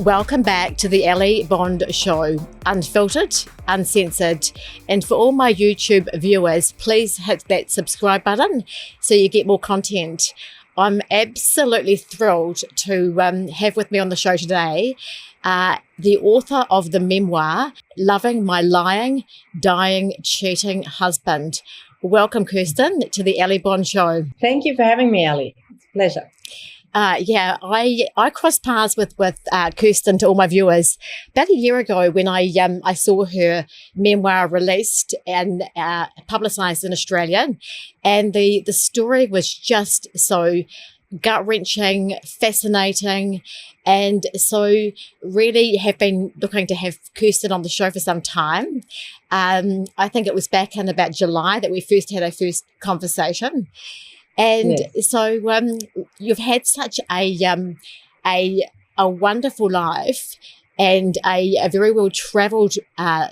Welcome back to the Ellie Bond Show, unfiltered, uncensored. And for all my YouTube viewers, please hit that subscribe button so you get more content. I'm absolutely thrilled to have with me on the show today the author of the memoir, Loving My Lying, Dying, Cheating Husband. Welcome, Kerstin, to the Ellie Bond Show. Thank you for having me, Ellie. It's a pleasure. I crossed paths with Kerstin, to all my viewers, about a year ago when I saw her memoir released and publicised in Australia, and the story was just so gut-wrenching, fascinating, and so really have been looking to have Kerstin on the show for some time. I think it was back in about July that we first had our first conversation. And yes. So you've had such a wonderful life and a very well-travelled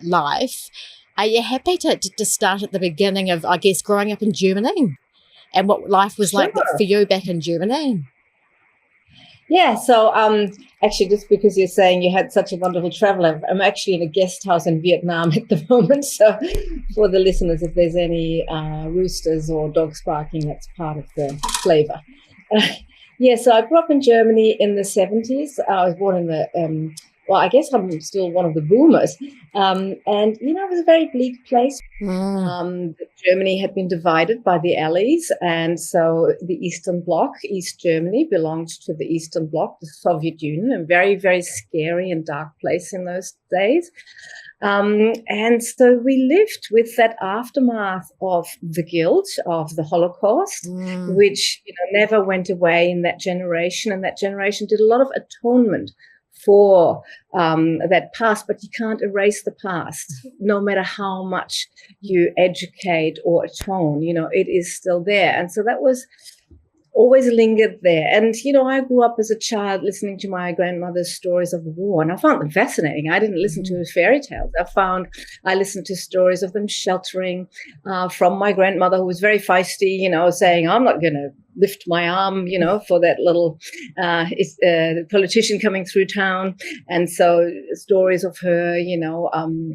life. Are you happy to start at the beginning of, I guess, growing up in Germany and what life was like for you back in Germany? Yeah, so actually, just because you're saying you had such a wonderful travel, I'm actually in a guest house in Vietnam at the moment. So for the listeners, if there's any roosters or dogs barking, that's part of the flavor. So I grew up in Germany in the 70s. I was born in the, I guess I'm still one of the boomers. And, it was a very bleak place. Germany had been divided by the Allies. And so the Eastern Bloc, East Germany, belonged to the Eastern Bloc, the Soviet Union, a very, very scary and dark place in those days. And so we lived with that aftermath of the guilt of the Holocaust, which never went away in that generation. And that generation did a lot of atonement for that past, but you can't erase the past, no matter how much you educate or atone, it is still there. And so that was always lingered there. And, I grew up as a child listening to my grandmother's stories of the war, and I found them fascinating. I didn't listen to fairy tales. I listened to stories of them sheltering from my grandmother, who was very feisty, saying, I'm not going to lift my arm, for that little politician coming through town. And so stories of her,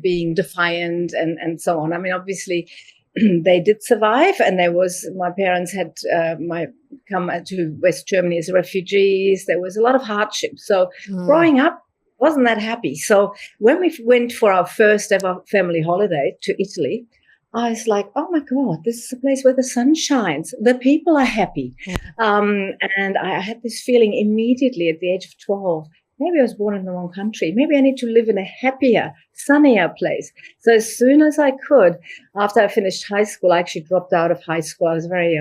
being defiant and so on. I mean, obviously, they did survive, and my parents had come to West Germany as refugees. There was a lot of hardship. So growing up, wasn't that happy. So when we went for our first ever family holiday to Italy, I was like, oh my God, this is a place where the sun shines. The people are happy. And I had this feeling immediately at the age of 12, maybe I was born in the wrong country. Maybe I need to live in a happier, sunnier place. So as soon as I could, after I finished high school, I actually dropped out of high school. I was very,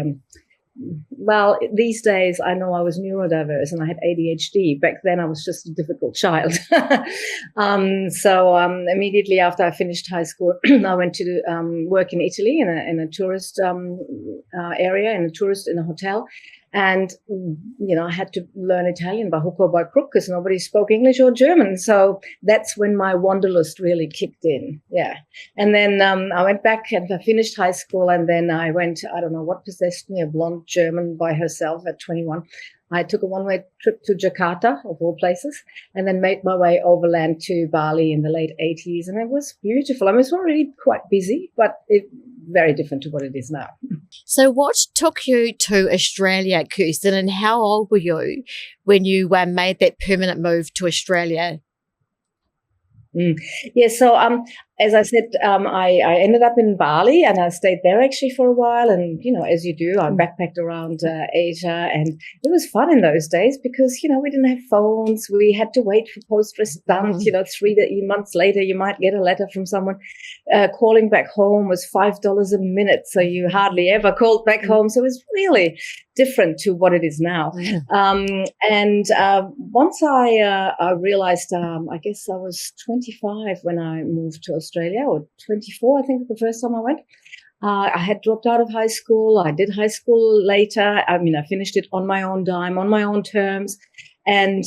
these days I know I was neurodiverse and I had ADHD. Back then I was just a difficult child. So immediately after I finished high school, I went to work in Italy in a tourist area, in a hotel. And, I had to learn Italian by hook or by crook because nobody spoke English or German. So that's when my wanderlust really kicked in. Yeah. And then I went back and I finished high school. And then I went, I don't know what possessed me, a blonde German by herself at 21. I took a one-way trip to Jakarta, of all places, and then made my way overland to Bali in the late 80s. And it was beautiful. I mean, it was already quite busy, but very different to what it is now. So what took you to Australia, Kerstin, and how old were you when you made that permanent move to Australia? So as I said, I ended up in Bali and I stayed there actually for a while. And, as you do, I backpacked around Asia, and it was fun in those days because, we didn't have phones. We had to wait for post restant. 3 months later, you might get a letter from someone. Calling back home was $5 a minute. So you hardly ever called back home. So it was really different to what it is now. Once I realized, I guess I was 25 when I moved to Australia, or 24, I think, the first time I went. I had dropped out of high school. I did high school later. I mean, I finished it on my own dime, on my own terms. And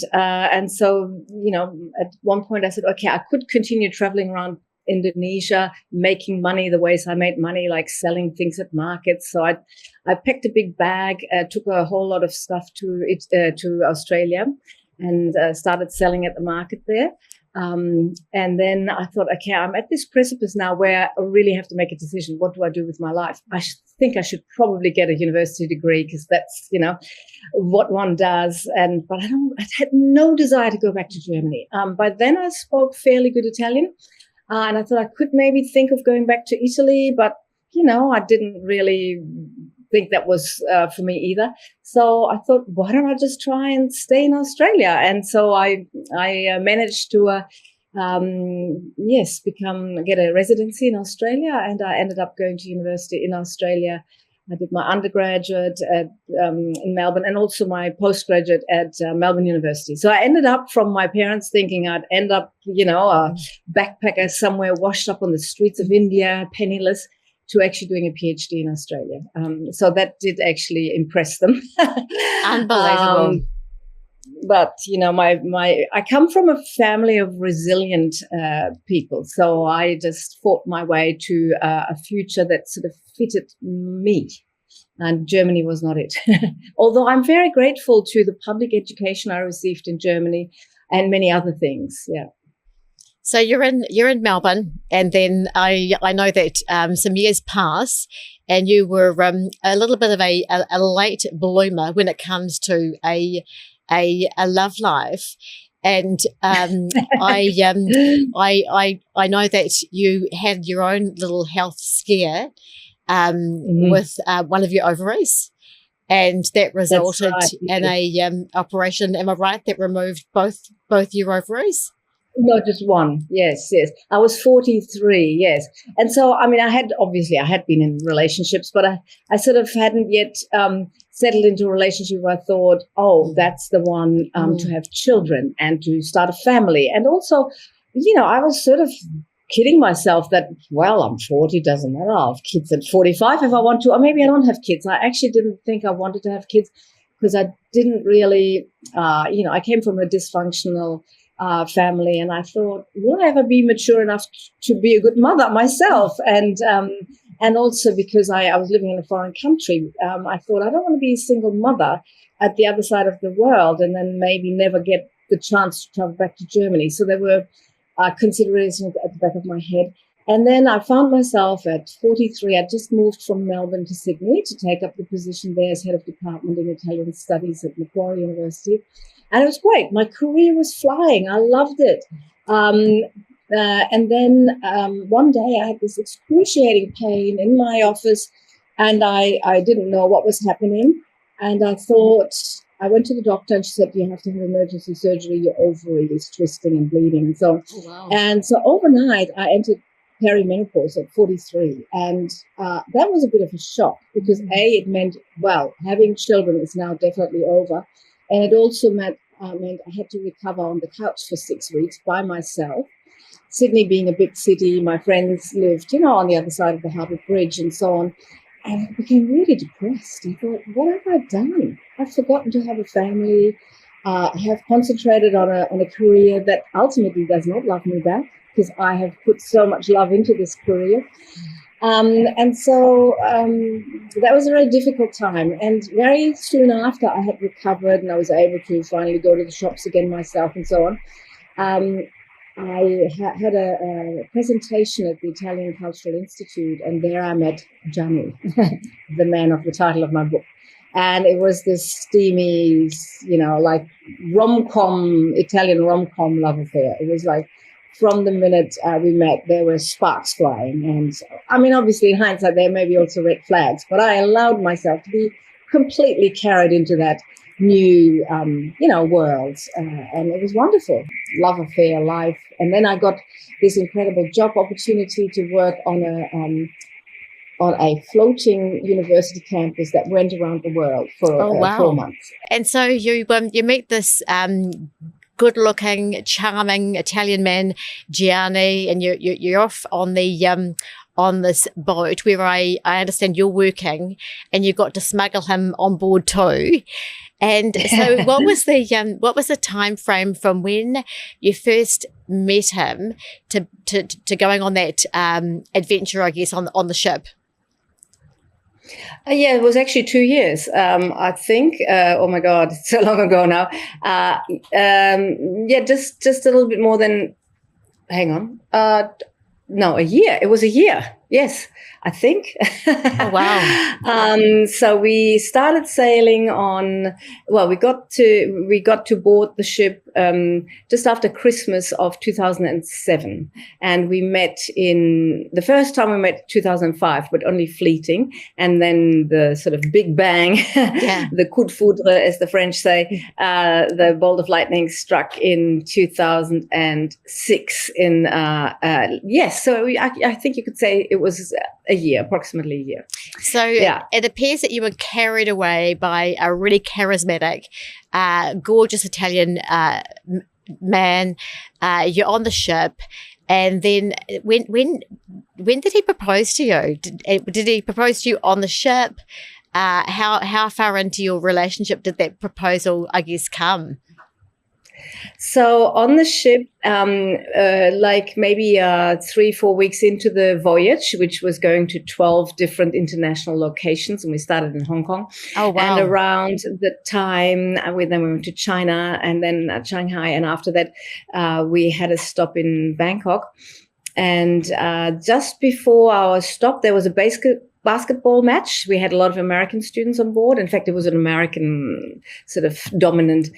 so, at one point I said, okay, I could continue traveling around Indonesia, making money the ways I made money, like selling things at markets. So I packed a big bag, took a whole lot of stuff to Australia. and started selling at the market there. And then I thought, okay, I'm at this precipice now where I really have to make a decision. What do I do with my life? I think I should probably get a university degree because that's, what one does. But I had no desire to go back to Germany. By then I spoke fairly good Italian. And I thought I could maybe think of going back to Italy, but, I didn't really think that was for me either. So I thought, why don't I just try and stay in Australia? And so I managed to, get a residency in Australia, and I ended up going to university in Australia. I did my undergraduate in Melbourne and also my postgraduate at Melbourne University. So I ended up, from my parents thinking I'd end up, a backpacker somewhere washed up on the streets of India, penniless, to actually doing a PhD in Australia. So that did actually impress them. Unbelievable. But, I come from a family of resilient people. So I just fought my way to a future that sort of fitted me. And Germany was not it. Although I'm very grateful to the public education I received in Germany and many other things. Yeah. So you're in Melbourne, and then I know that some years pass, and you were a little bit of a late bloomer when it comes to a love life, and I know that you had your own little health scare with one of your ovaries, and that resulted in a operation. Am I right? That removed both your ovaries? No, just one. Yes. I was 43. Yes. And so, I had been in relationships, but I sort of hadn't yet settled into a relationship where I thought, oh, that's the one to have children and to start a family. And also, I was sort of kidding myself that, well, I'm 40, doesn't matter. I'll have kids at 45 if I want to, or maybe I don't have kids. I actually didn't think I wanted to have kids because I didn't really, I came from a dysfunctional family, and I thought, will I ever be mature enough to be a good mother myself? And also because I was living in a foreign country, I thought I don't want to be a single mother at the other side of the world and then maybe never get the chance to travel back to Germany. So there were considerations at the back of my head. And then I found myself at 43. I just moved from Melbourne to Sydney to take up the position there as head of department in Italian studies at Macquarie University. And it was great. My career was flying. I loved it. And then one day I had this excruciating pain in my office, and I didn't know what was happening. And I went to the doctor, and she said, you have to have emergency surgery. Your ovary is twisting and bleeding. So, And so overnight I entered perimenopause at 43. And that was a bit of a shock because it meant, well, having children is now definitely over. And it also meant I had to recover on the couch for 6 weeks by myself. Sydney being a big city, my friends lived, on the other side of the Harbour Bridge and so on. And I became really depressed. I thought, what have I done? I've forgotten to have a family. I have concentrated on a career that ultimately does not love me back because I have put so much love into this career. And so that was a very difficult time. And very soon after I had recovered and I was able to finally go to the shops again myself and so on, I had a presentation at the Italian Cultural Institute, and there I met Gianni, the man of the title of my book. And it was this steamy, like Italian rom-com love affair. It was like, from the minute we met, there were sparks flying. And obviously in hindsight, there may be also red flags, but I allowed myself to be completely carried into that new, world. And it was wonderful. Love affair, life. And then I got this incredible job opportunity to work on a floating university campus that went around the world for 4 months. And so you meet this good-looking, charming Italian man, Gianni, and you're off on the on this boat where I understand you're working, and you got to smuggle him on board too. And so, what was the time frame from when you first met him to going on that adventure, I guess, on the ship? Yeah, it was actually 2 years, I think. Oh my God, it's so long ago now. Yeah, just a little bit more than. Hang on. No, a year. It was a year. Yes, I think. Oh, wow. So we started sailing on. Well, we got to board the ship just after Christmas of 2007, and we met the first time we met 2005, but only fleeting, and then the sort of big bang, the coup de foudre, as the French say, the bolt of lightning struck in 2006. Yes, so I think you could say it was approximately a year. So it appears that you were carried away by a really charismatic, gorgeous Italian man. You're on the ship, and then when did he propose to you? Did he propose to you on the ship? How far into your relationship did that proposal, I guess, come? So on the ship, like maybe 3-4 weeks into the voyage, which was going to 12 different international locations, and we started in Hong Kong. Oh, wow. And around the time, then we went to China and then Shanghai. And after that, we had a stop in Bangkok. And just before our stop, there was a basketball match. We had a lot of American students on board. In fact, it was an American sort of dominant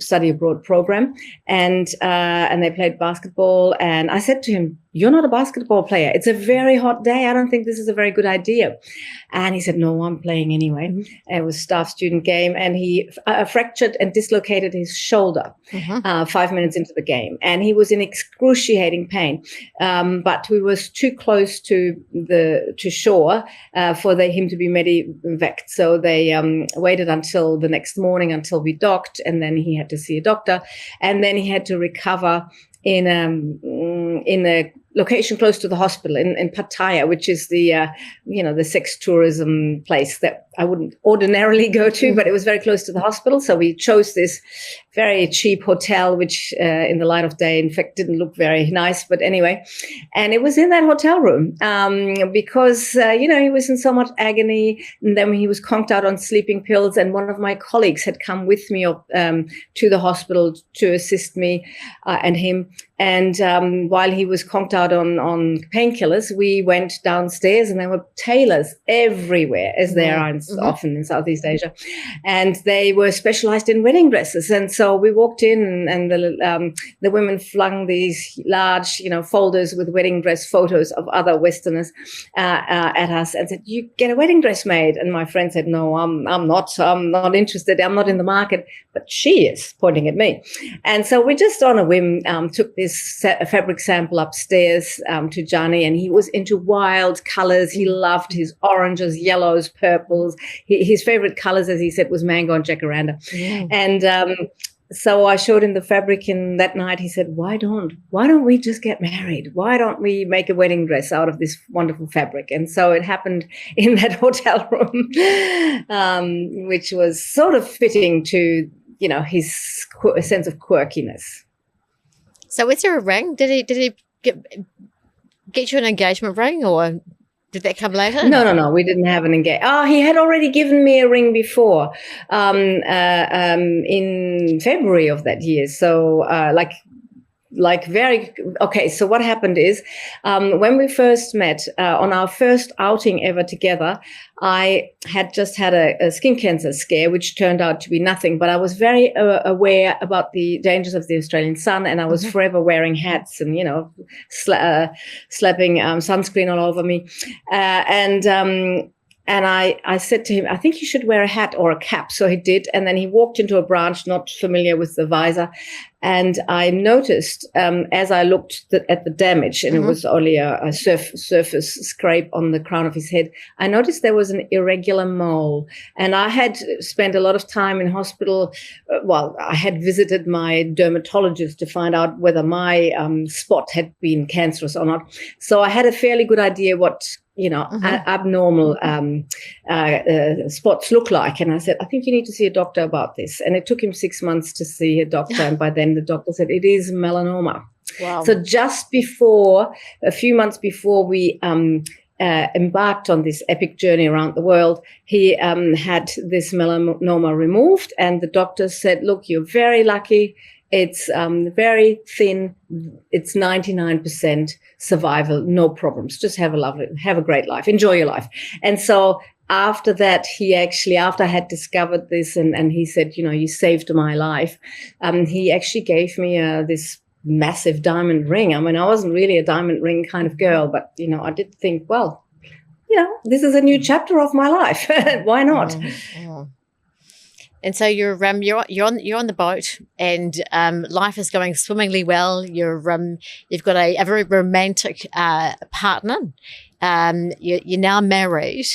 study abroad program, and they played basketball. And I said to him, "You're not a basketball player. It's a very hot day. I don't think this is a very good idea." And he said, "No, I'm playing anyway." Mm-hmm. It was staff student game, and he fractured and dislocated his shoulder 5 minutes into the game, and he was in excruciating pain. But we was too close to shore for him to be medevaced. So they waited until the next morning until we docked, and then he had to see a doctor, and then he had to recover in a location close to the hospital in Pattaya, which is the sex tourism place that I wouldn't ordinarily go to, but it was very close to the hospital. So we chose this very cheap hotel, which in the light of day, in fact, didn't look very nice. But anyway, and it was in that hotel room because, he was in so much agony. And then he was conked out on sleeping pills. And one of my colleagues had come with me to the hospital to assist me and him. And while he was conked out on painkillers, we went downstairs, and there were tailors everywhere, as there are often in Southeast Asia, and they were specialized in wedding dresses. And so we walked in, and the women flung these large, folders with wedding dress photos of other Westerners at us, and said, "You get a wedding dress made." And my friend said, "No, I'm not interested. I'm not in the market." But she is, pointing at me. And so we just on a whim took this fabric sample upstairs to Johnny, and he was into wild colors. He loved his oranges, yellows, purples. His favorite colors, as he said, was mango and jacaranda. Yeah. And so I showed him the fabric, and that night he said, why don't we just get married? Why don't we make a wedding dress out of this wonderful fabric? And so it happened in that hotel room, which was sort of fitting to, his sense of quirkiness. So is there a ring? Did he get you an engagement ring, or did that come later? No. We didn't have an engagement. Oh, he had already given me a ring before, in February of that year. So, so what happened is, when we first met, on our first outing ever together, I had just had a skin cancer scare, which turned out to be nothing, but I was very aware about the dangers of the Australian sun, and I was forever wearing hats and, slapping sunscreen all over me. And I said to him, I think you should wear a hat or a cap. So he did. And then he walked into a branch, not familiar with the visor. And I noticed, as I looked at the damage, and it was only a surface scrape on the crown of his head, I noticed there was an irregular mole. And I had spent a lot of time in hospital. I had visited my dermatologist to find out whether my spot had been cancerous or not. So I had a fairly good idea what abnormal spots look like. And I said, I think you need to see a doctor about this. And it took him 6 months to see a doctor. And by then the doctor said, it is melanoma. Wow. So just a few months before we embarked on this epic journey around the world, he had this melanoma removed, and the doctors said, look, you're very lucky. It's very thin. It's 99% survival, no problems. Just have a great life. Enjoy your life. And so after that, after I had discovered this, and he said, you saved my life, he actually gave me this massive diamond ring. I mean, I wasn't really a diamond ring kind of girl, but, I did think, well, this is a new chapter of my life. Why not? Oh. And so you're on the boat, and life is going swimmingly well. You've got a very romantic partner. You're now married.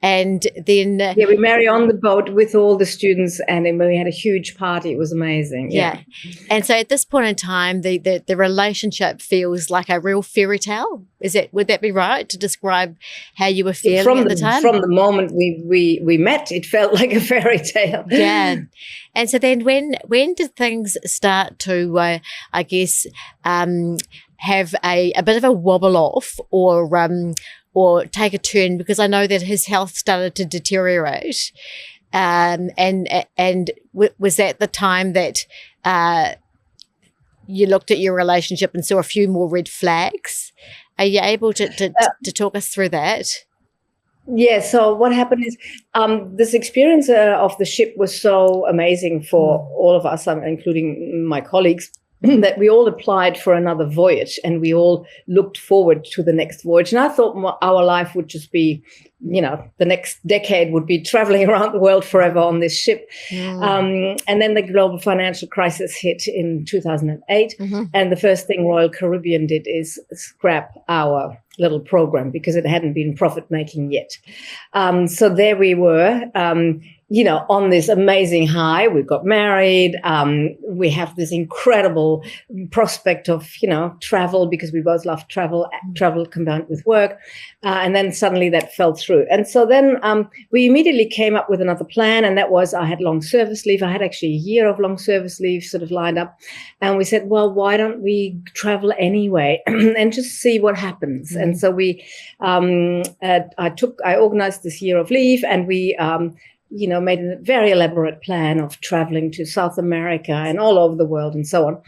And then we marry on the boat with all the students, and then we had a huge party. It was amazing. Yeah. And so at this point in time, the relationship feels like a real fairy tale. Would that be right to describe how you were feeling at the time? From the moment we met, it felt like a fairy tale. Yeah. And so then when did things start to have a bit of a wobble off, or take a turn? Because I know that his health started to deteriorate. And was that the time that you looked at your relationship and saw a few more red flags? Are you able to talk us through that? Yeah, so what happened is this experience of the ship was so amazing for all of us, including my colleagues, that we all applied for another voyage, and we all looked forward to the next voyage. And I thought our life would just be, the next decade would be traveling around the world forever on this ship. And then the global financial crisis hit in 2008. And the first thing Royal Caribbean did is scrap our little program because it hadn't been profit making yet. So there we were, on this amazing high. We got married. We have this incredible prospect of, travel, because we both love travel combined with work. And then suddenly that fell through. And so then we immediately came up with another plan. And that was, I had long service leave. I had actually a year of long service leave sort of lined up. And we said, well, why don't we travel anyway and just see what happens? And so I organized this year of leave, and we, made a very elaborate plan of traveling to South America and all over the world and so on.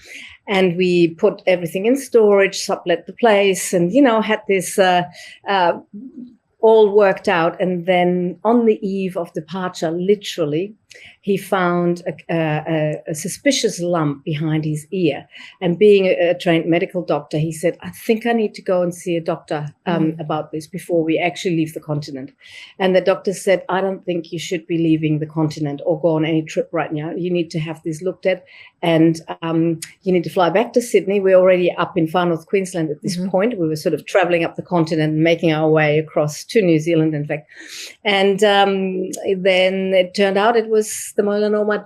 And we put everything in storage, sublet the place, and, had this all worked out. And then on the eve of departure, literally, he found a suspicious lump behind his ear. And being a trained medical doctor, he said, I think I need to go and see a doctor about this before we actually leave the continent. And the doctor said, I don't think you should be leaving the continent or go on any trip right now. You need to have this looked at, and you need to fly back to Sydney. We're already up in far north Queensland at this point. We were sort of traveling up the continent and making our way across to New Zealand, in fact. And then it turned out it was the melanoma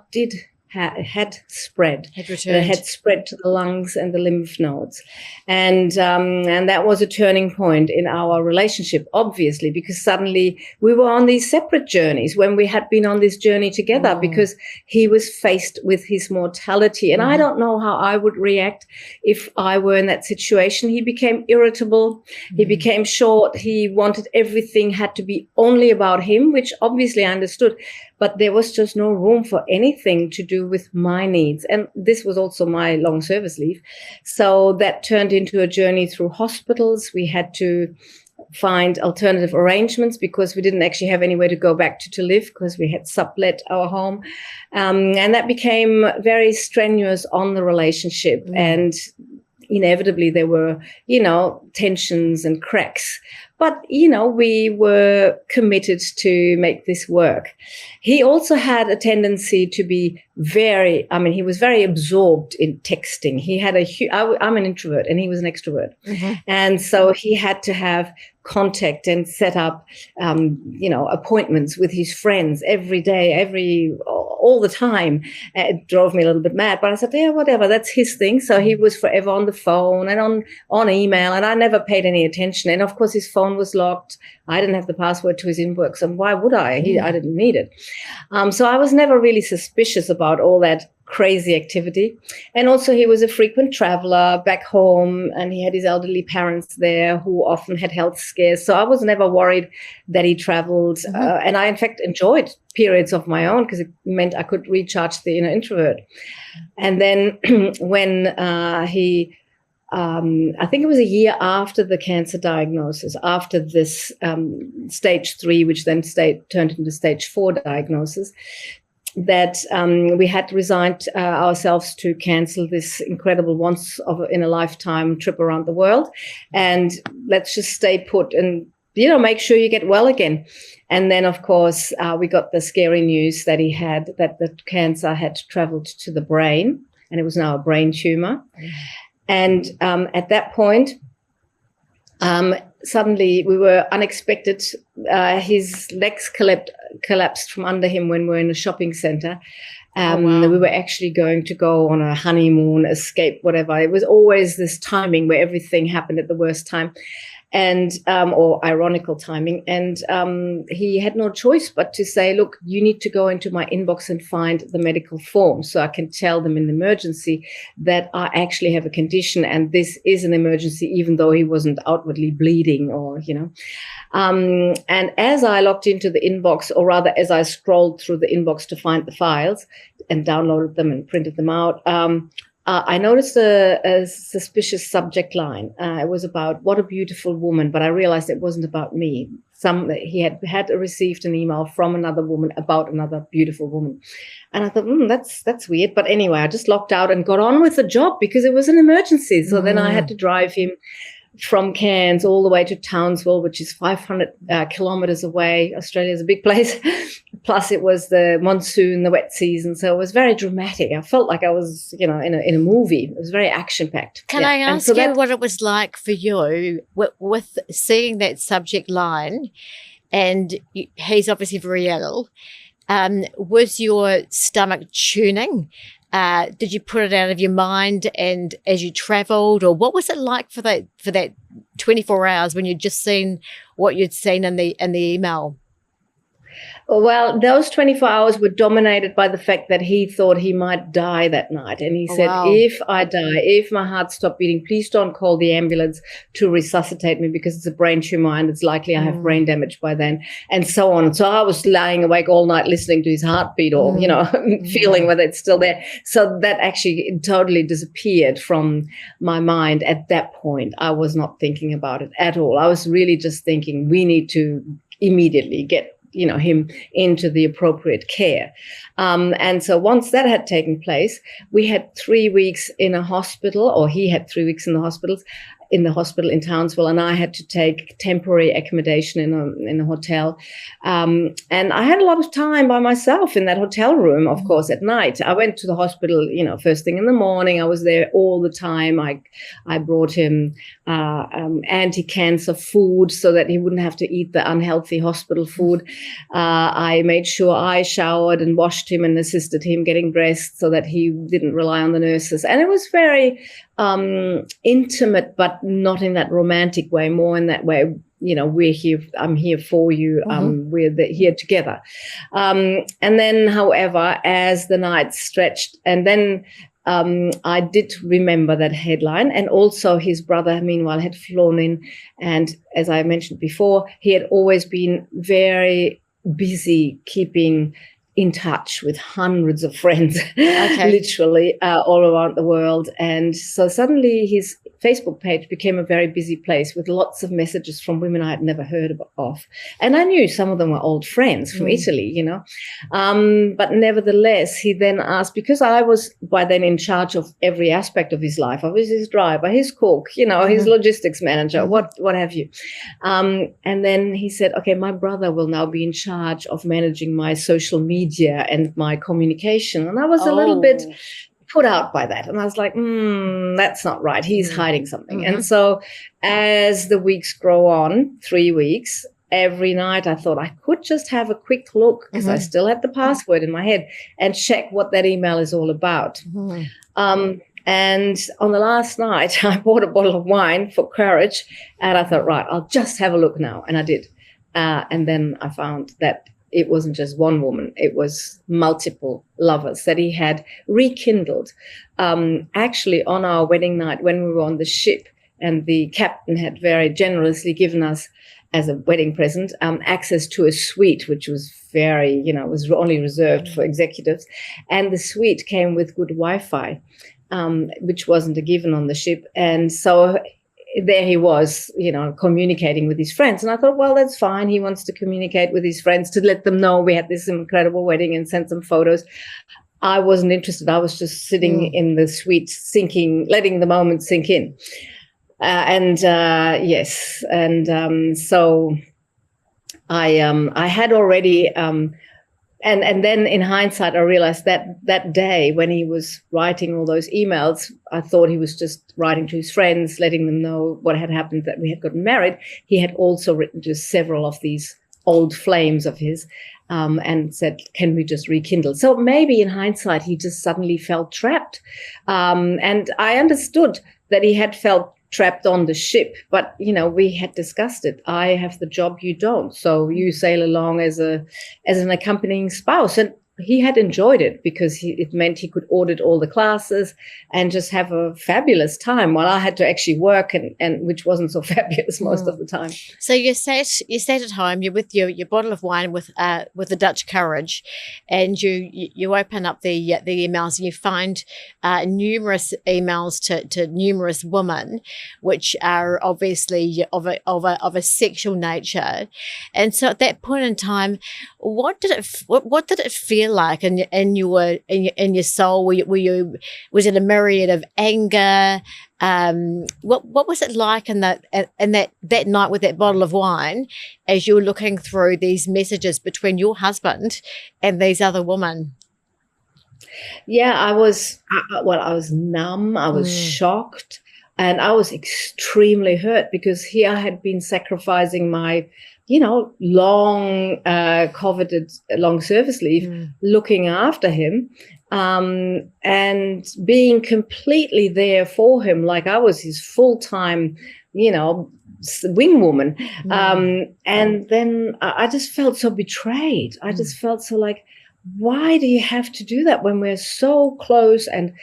had spread. It had spread to the lungs and the lymph nodes. And that was a turning point in our relationship, obviously, because suddenly we were on these separate journeys when we had been on this journey together, because he was faced with his mortality. And I don't know how I would react if I were in that situation. He became irritable. He became short. He wanted everything had to be only about him, which obviously I understood. But there was just no room for anything to do with my needs. And this was also my long service leave. So that turned into a journey through hospitals. We had to find alternative arrangements because we didn't actually have anywhere to go back to live, because we had sublet our home. And that became very strenuous on the relationship. And inevitably there were, tensions and cracks. But, we were committed to make this work. He also had a tendency to be he was very absorbed in texting. He had I'm an introvert and he was an extrovert. And so he had to have contact and set up, appointments with his friends every day, all the time. It drove me a little bit mad, but I said, yeah, whatever, that's his thing. So he was forever on the phone and on email, and I never paid any attention. And of course, his phone was locked. I didn't have the password to his inbox, and why would I? I didn't need it. So I was never really suspicious about all that crazy activity. And also he was a frequent traveler back home, and he had his elderly parents there who often had health scares. So I was never worried that he traveled. And I, in fact, enjoyed periods of my own because it meant I could recharge the inner introvert. And then when I think it was a year after the cancer diagnosis, after this stage 3, which then turned into stage 4 diagnosis, that we had resigned ourselves to cancel this incredible once in a lifetime trip around the world, and let's just stay put and make sure you get well again. And then, of course, we got the scary news that that the cancer had traveled to the brain, and it was now a brain tumor. And at that point, suddenly we were unexpected. His legs collapsed from under him when we were in a shopping center. We were actually going to go on a honeymoon, escape, whatever. It was always this timing where everything happened at the worst time. And or ironical timing. And he had no choice but to say, look, you need to go into my inbox and find the medical form so I can tell them in the emergency that I actually have a condition and this is an emergency, even though he wasn't outwardly bleeding or, And as I logged into the inbox, or rather as I scrolled through the inbox to find the files and downloaded them and printed them out, I noticed a suspicious subject line. It was about what a beautiful woman, but I realized it wasn't about me. He had received an email from another woman about another beautiful woman. And I thought, that's weird. But anyway, I just logged out and got on with the job because it was an emergency. So then I had to drive him from Cairns all the way to Townsville, which is 500 kilometers away. Australia is a big place. Plus it was the monsoon, the wet season. So it was very dramatic. I felt like I was, in a movie. It was very action-packed. Can I ask you what it was like for you with seeing that subject line, and he's obviously very ill. Was your stomach churning? Did you put it out of your mind and as you traveled, or what was it like for that 24 hours when you'd just seen what you'd seen in the email? Well, those 24 hours were dominated by the fact that he thought he might die that night. And he said, if I die, if my heart stopped beating, please don't call the ambulance to resuscitate me because it's a brain tumor and it's likely I have brain damage by then, and so on. So I was lying awake all night listening to his heartbeat or, feeling whether it's still there. So that actually totally disappeared from my mind at that point. I was not thinking about it at all. I was really just thinking we need to immediately get him into the appropriate care. And so once that had taken place, we had 3 weeks in a hospital, or he had 3 weeks in the hospital in Townsville, and I had to take temporary accommodation in a hotel. And I had a lot of time by myself in that hotel room, of course, at night. I went to the hospital, first thing in the morning. I was there all the time. I brought him anti-cancer food so that he wouldn't have to eat the unhealthy hospital food. I made sure I showered and washed him and assisted him getting dressed so that he didn't rely on the nurses. And it was very intimate, but not in that romantic way, more in that way, we're here, I'm here for you, we're here together. And then, however, as the night stretched, and then I did remember that headline, and also his brother, meanwhile, had flown in. And as I mentioned before, he had always been very busy keeping in touch with hundreds of friends, literally all around the world. And so suddenly his Facebook page became a very busy place with lots of messages from women I had never heard of. And I knew some of them were old friends from Italy, but nevertheless, he then asked, because I was by then in charge of every aspect of his life. I was his driver, his cook, his logistics manager, what have you. And then he said, okay, my brother will now be in charge of managing my social media and my communication. And I was a little bit put out by that. And I was like, that's not right. He's hiding something. And so as the weeks grow on, 3 weeks, every night I thought I could just have a quick look, because I still had the password in my head, and check what that email is all about. And on the last night, I bought a bottle of wine for courage. And I thought, right, I'll just have a look now. And I did. And then I found that it wasn't just one woman, it was multiple lovers that he had rekindled. Actually, on our wedding night when we were on the ship, and the captain had very generously given us, as a wedding present, access to a suite, which was very, was only reserved for executives. And the suite came with good Wi-Fi, which wasn't a given on the ship. And so there he was, communicating with his friends. And I thought, well, that's fine. He wants to communicate with his friends to let them know we had this incredible wedding and send some photos. I wasn't interested. I was just sitting in the suite, letting the moment sink in. Yes. And so I had already, and then in hindsight, I realized that day when he was writing all those emails, I thought he was just writing to his friends, letting them know what had happened, that we had gotten married. He had also written to several of these old flames of his, and said, can we just rekindle? So maybe in hindsight, he just suddenly felt trapped. And I understood that he had felt trapped on the ship, but we had discussed it. I have the job, you don't, so you sail along as an accompanying spouse. And he had enjoyed it because it meant he could audit all the classes and just have a fabulous time, while I had to actually work, and which wasn't so fabulous most of the time. So you sat at home, you're with your bottle of wine with the Dutch courage, and you open up the emails and you find numerous emails to numerous women, which are obviously of a sexual nature. And so at that point in time, what did it feel like in your soul? Was it a myriad of anger? What was it like in that night with that bottle of wine, as you were looking through these messages between your husband and these other women? Yeah, I was numb. I was shocked, and I was extremely hurt, because here I had been sacrificing my long coveted long service leave, looking after him, and being completely there for him, like I was his full-time, wing woman. And then I just felt so betrayed. I just felt so like, why do you have to do that when we're so close and,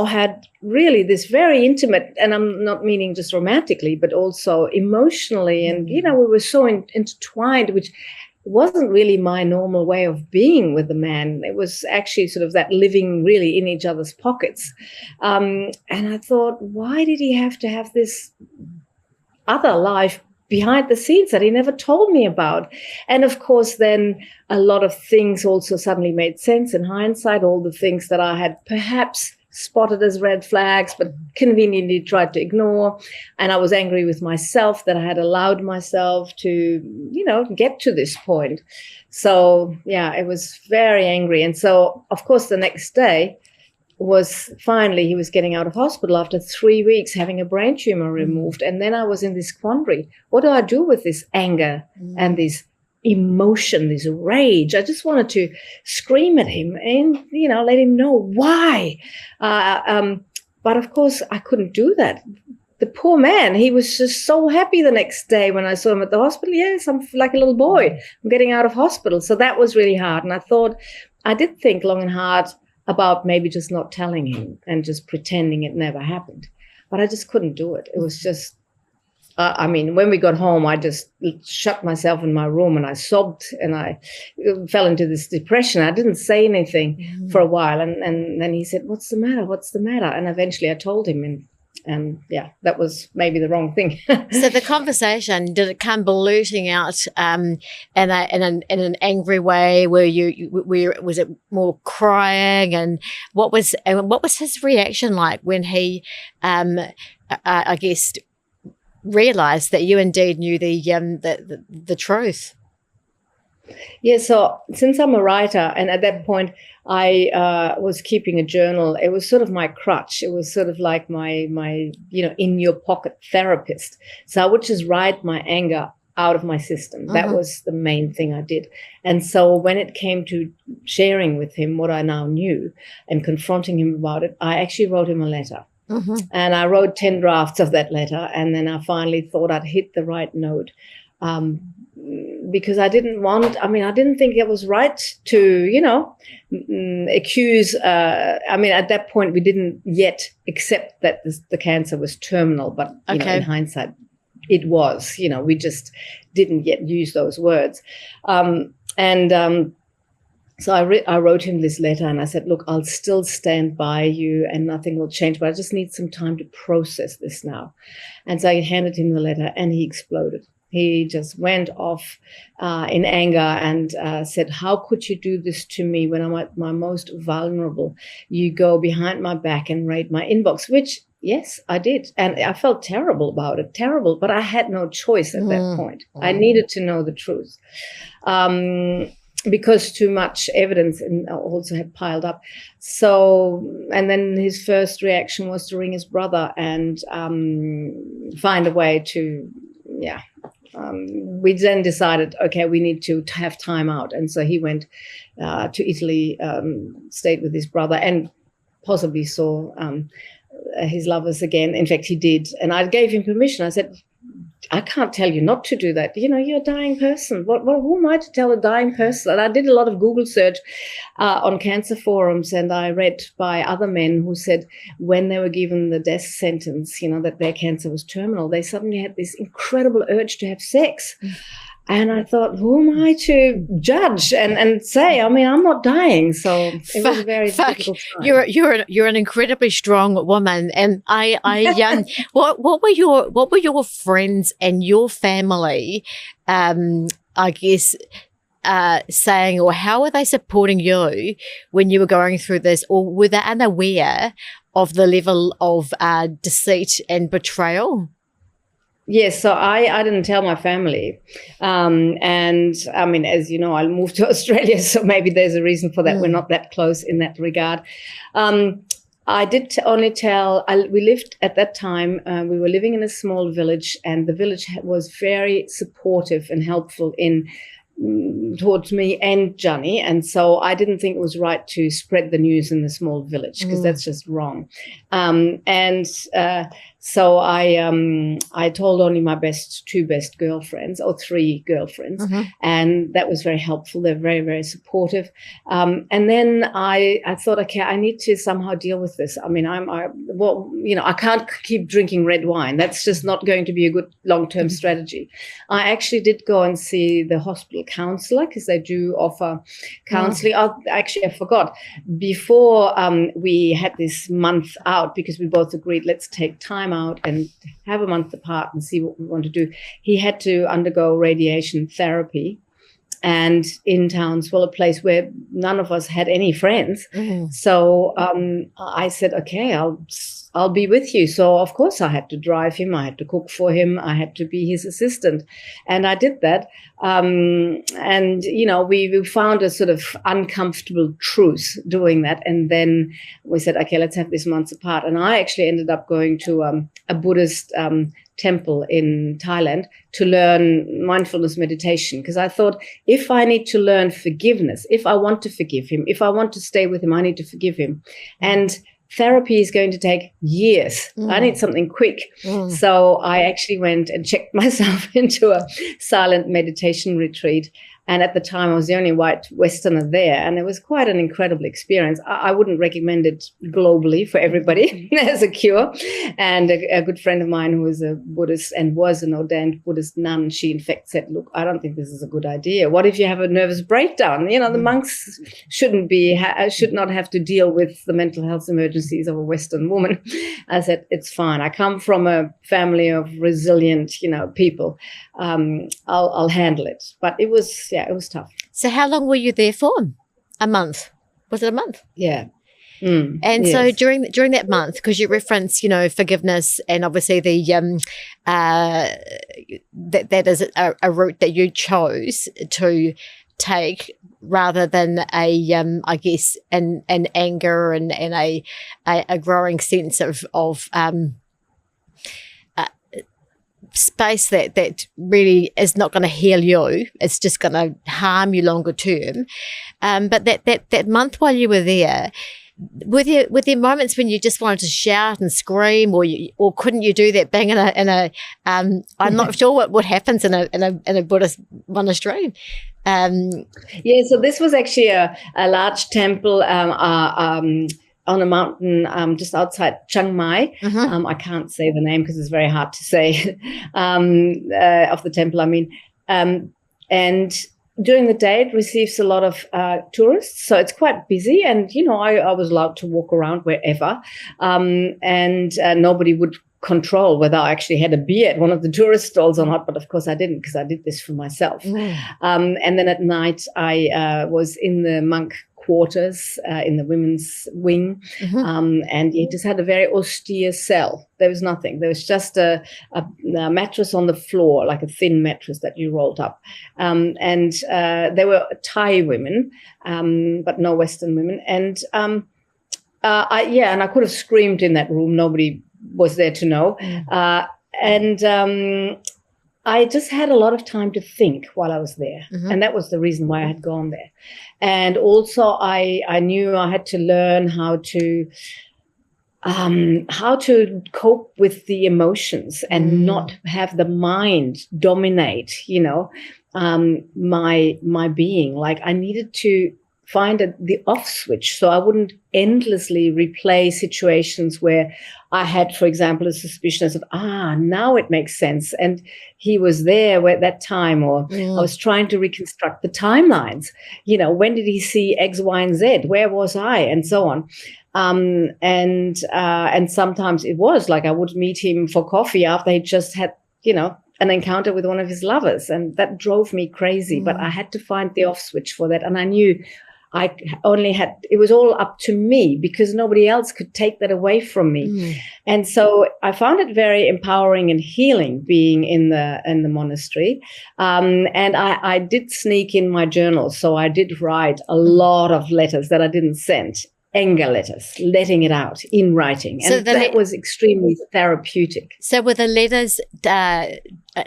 had really this very intimate, and I'm not meaning just romantically, but also emotionally. And, we were so intertwined, which wasn't really my normal way of being with a man. It was actually sort of that living really in each other's pockets. And I thought, why did he have to have this other life behind the scenes that he never told me about? And of course, then a lot of things also suddenly made sense in hindsight, all the things that I had perhaps spotted as red flags, but conveniently tried to ignore. And I was angry with myself that I had allowed myself to, get to this point. So, yeah, it was very angry. And so, of course, the next day was finally he was getting out of hospital after 3 weeks having a brain tumor removed. And then I was in this quandary. What do I do with this anger and this emotion, this rage? I just wanted to scream at him and, let him know why. But of course, I couldn't do that. The poor man, he was just so happy the next day when I saw him at the hospital. Yes, I'm like a little boy. I'm getting out of hospital. So that was really hard. And I did think long and hard about maybe just not telling him and just pretending it never happened. But I just couldn't do it. It was just, when we got home, I just shut myself in my room and I sobbed and I fell into this depression. I didn't say anything for a while. And then he said, what's the matter? What's the matter? And eventually I told him, and yeah, that was maybe the wrong thing. So the conversation, did it come blurting out in an angry way? Was it more crying? And what was his reaction like when he, I guess, realized that you indeed knew the truth? Yeah, so since I'm a writer, and at that point I was keeping a journal, it was sort of my crutch. It was sort of like my in your pocket therapist. So I would just write my anger out of my system. That was the main thing I did. And so when it came to sharing with him what I now knew and confronting him about it, I actually wrote him a letter. And I wrote 10 drafts of that letter. And then I finally thought I'd hit the right note. because I didn't think it was right to, accuse. At that point, we didn't yet accept that the cancer was terminal, but in hindsight, it was. We just didn't yet use those words. So I wrote him this letter and I said, look, I'll still stand by you and nothing will change, but I just need some time to process this now. And so I handed him the letter and he exploded. He just went off in anger and said, how could you do this to me when I'm at my most vulnerable? You go behind my back and raid my inbox, which, yes, I did. And I felt terrible about it, but I had no choice at that point. I needed to know the truth. Because too much evidence also had piled up. So, and then his first reaction was to ring his brother and find a way to, we then decided, okay, we need to have time out. And so he went to Italy, stayed with his brother and possibly saw his lovers again. In fact, he did. And I gave him permission. I said, I can't tell you not to do that. You're a dying person. Who am I to tell a dying person? And I did a lot of Google search on cancer forums, and I read by other men who said when they were given the death sentence, that their cancer was terminal, they suddenly had this incredible urge to have sex. And I thought, who am I to judge and say? I'm not dying, so it was a very difficult time. You're an incredibly strong woman, and what were your friends and your family, saying, or how were they supporting you when you were going through this, or were they unaware of the level of deceit and betrayal? Yes, so I didn't tell my family. And as you know, I moved to Australia, so maybe there's a reason for that. We're not that close in that regard. I did only tell, we lived at that time, we were living in a small village, and the village was very supportive and helpful towards me and Johnny. And so I didn't think it was right to spread the news in the small village, because that's just wrong. So I told only my two best girlfriends, or three girlfriends, and that was very helpful. They're very, very supportive. And then I thought, okay, I need to somehow deal with this. I can't keep drinking red wine. That's just not going to be a good long-term strategy. I actually did go and see the hospital counselor, because they do offer counseling. I forgot. Before we had this month out, because we both agreed, let's take time out and have a month apart and see what we want to do. He had to undergo radiation therapy, and in Townsville, a place where none of us had any friends. So I said, okay, I'll be with you. So of course I had to drive him. I had to cook for him. I had to be his assistant. And I did that. We found a sort of uncomfortable truce doing that. And then we said, okay, let's have this month apart. And I actually ended up going to a Buddhist temple in Thailand to learn mindfulness meditation, because I thought, if I need to learn forgiveness, if I want to forgive him, if I want to stay with him, I need to forgive him. And therapy is going to take years. I need something quick. So I actually went and checked myself into a silent meditation retreat. And at the time, I was the only white Westerner there. And it was quite an incredible experience. I wouldn't recommend it globally for everybody as a cure. And a good friend of mine who was a Buddhist and was an ordained Buddhist nun, she in fact said, look, I don't think this is a good idea. What if you have a nervous breakdown? The monks should not have to deal with the mental health emergencies of a Western woman. I said, it's fine. I come from a family of resilient, people. I'll handle it. But it was tough. So how long were you there for? A month? Was it a month? Yeah. And yes. so during that month, because you reference, forgiveness, and obviously the that is a route that you chose to take rather than an anger and a growing sense of space that really is not going to heal you. It's just going to harm you longer term. But that month while you were there, were there moments when you just wanted to shout and scream, or couldn't you do that being in a I'm not sure what happens in a Buddhist monastery. Yeah, so this was actually a large temple on a mountain just outside Chiang Mai. I can't say the name because it's very hard to say of the temple. I mean, and during the day, it receives a lot of tourists, so it's quite busy. And I was allowed to walk around wherever, and nobody would control whether I actually had a beer at one of the tourist stalls or not. But of course I didn't, because I did this for myself. And then at night I was in the monk quarters in the women's wing, and you just had a very austere cell. There was nothing. There was just a mattress on the floor, like a thin mattress that you rolled up, and there were Thai women, but no Western women. And I could have screamed in that room. Nobody was there to know. I just had a lot of time to think while I was there. And that was the reason why I had gone there. And also I knew I had to learn how to cope with the emotions and not have the mind dominate, my being. Like, I needed to find the off switch, so I wouldn't endlessly replay situations where I had, for example, a suspicion of, now it makes sense, and he was there at that time, or I was trying to reconstruct the timelines. When did he see X, Y, and Z? Where was I? And so on. And sometimes it was like I would meet him for coffee after he just had, an encounter with one of his lovers, and that drove me crazy. But I had to find the off switch for that, and I knew it was all up to me, because nobody else could take that away from me. And so I found it very empowering and healing being in the monastery. And I did sneak in my journal. So I did write a lot of letters that I didn't send. Anger letters, letting it out in writing. And so that was extremely therapeutic. So were the letters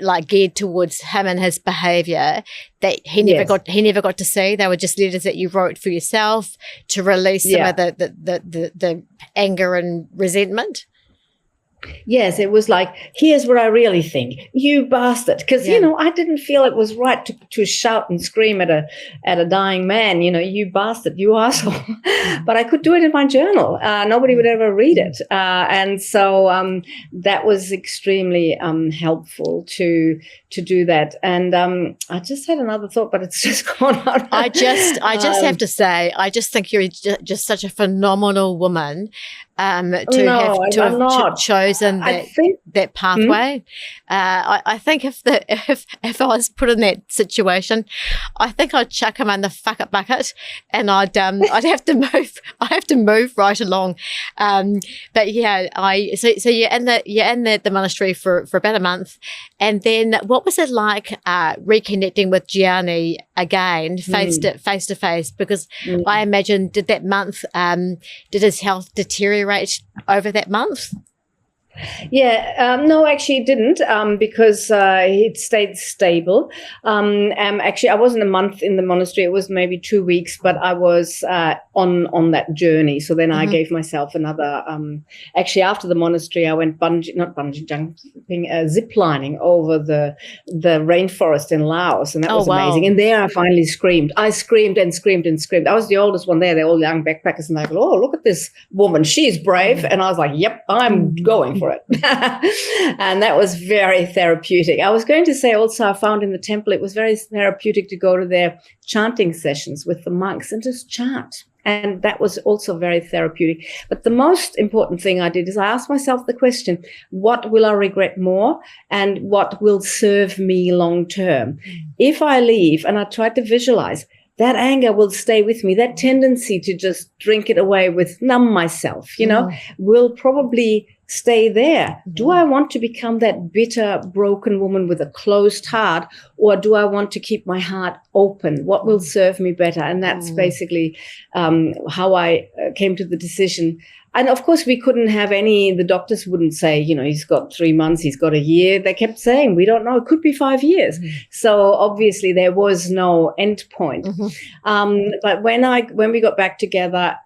like geared towards him and his behaviour that he never got to see? They were just letters that you wrote for yourself to release some of the anger and resentment? Yes, it was like, here's what I really think, you bastard. Because, I didn't feel it was right to shout and scream at a dying man, you bastard, you asshole. But I could do it in my journal. Nobody would ever read it. And so that was extremely helpful to do that. And I just had another thought, but it's just gone out. I just have to say, I just think you're just such a phenomenal woman to have chosen that pathway. I think if I was put in that situation, I think I'd chuck him in the fuck it bucket, and I'd have to move right along. But yeah, so you're in the monastery for about a month, and then what was it like reconnecting with Gianni again face to face? Because I imagine, did that month did his health deteriorate over that month? No, actually it didn't, because it stayed stable. Actually, I wasn't a month in the monastery. It was maybe 2 weeks, but I was on that journey. So then I gave myself another, actually after the monastery, I went bungee jumping, zip lining over the rainforest in Laos. And that was amazing. And there I finally screamed. I screamed and screamed and screamed. I was the oldest one there. They're all young backpackers. And I go, oh, look at this woman. She's brave. And I was like, yep, I'm going for it. And that was very therapeutic. I was going to say also, I found in the temple, it was very therapeutic to go to their chanting sessions with the monks and just chant. And that was also very therapeutic. But the most important thing I did is I asked myself the question, what will I regret more and what will serve me long term? If I leave, and I tried to visualize, that anger will stay with me. That tendency to just drink it away with numb myself, will probably stay there. Do I want to become that bitter, broken woman with a closed heart, or do I want to keep my heart open? What will serve me better? And that's basically how I came to the decision. And of course, we couldn't have the doctors wouldn't say, he's got 3 months, he's got a year. They kept saying, we don't know, it could be 5 years. So obviously there was no end point. But when we got back together,